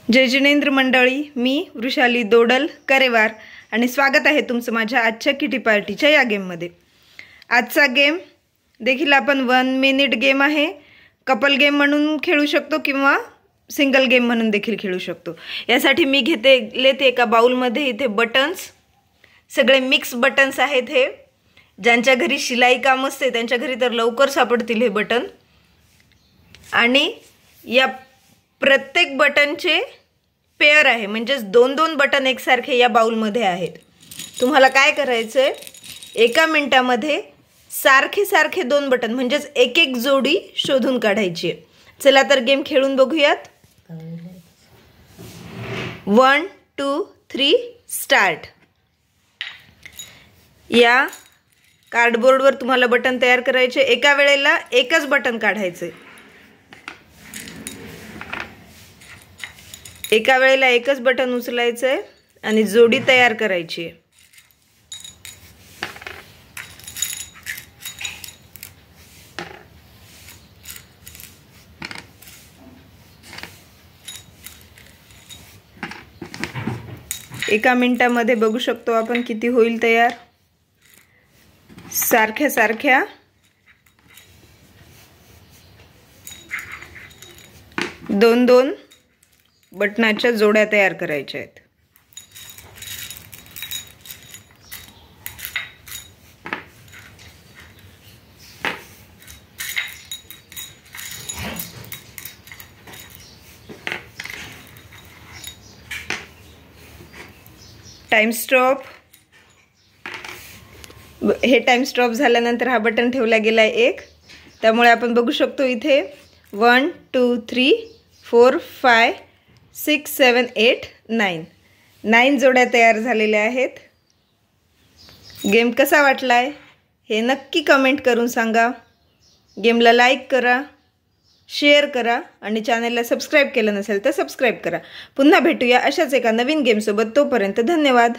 जय जिनेंद्र मंडळी, मी वृषाली दोडल करेवार आणि स्वागत आहे तुमचं माझ्या आजच्या किटी पार्टीच्या या गेममध्ये। आजचा गेम देखील आपण 1 मिनिट गेम आहे। कपल गेम म्हणून खेळू शकतो किंवा सिंगल गेम म्हणून देखील खेळू शकतो। यासाठी मी घेतलेले एका बाउलमध्ये इथे बटन्स, सगळे मिक्स बटन्स आहेत। हे ज्यांच्या घरी शिलाई काम असते त्यांच्या घरी तर लवकर सापडतील हे बटन। आणि या प्रत्येक बटनचे पेअर आहे, म्हणजे 2-2 बटन एकसारखे या बाउलमध्ये आहेत। तुम्हाला काय करायचंय, एका मिनिटामध्ये सारखे सारखे 2 बटन म्हणजे एक एक जोडी शोधून काढायची आहे। चला तर गेम खेळून बघूयात। 1 2 3 स्टार्ट। या कार्डबोर्डवर तुम्हाला बटन तयार करायचे, एका वेळेला एकच बटन काढायचे। एका वेळेला एकच बटन उचलायचं आहे आणि जोडी तयार करायची आहे। एका मिनिटामध्ये बघू शकतो आपण किती होईल तयार। सारख्या सारख्या 2-2 बटनाच्या जोड्या तयार करायच्या आहेत। Time stop. हे टाइम स्टॉप झाल्यानंतर हा बटन ठेवला गेलाय 1, त्यामुळे आपण बघू शकतो इथे 1 2 3 4 5 6 7 8 9 जोड्या तयार झालेल्या आहेत। गेम कसा वाटलाय हे नक्की कमेंट करून सांगा। गेमला लाईक करा, शेअर करा आणि चॅनलला सबस्क्राईब केलं नसेल तर सबस्क्राईब करा। पुन्हा भेटूया अशाच एका नवीन गेमसोबत। तोपर्यंत धन्यवाद।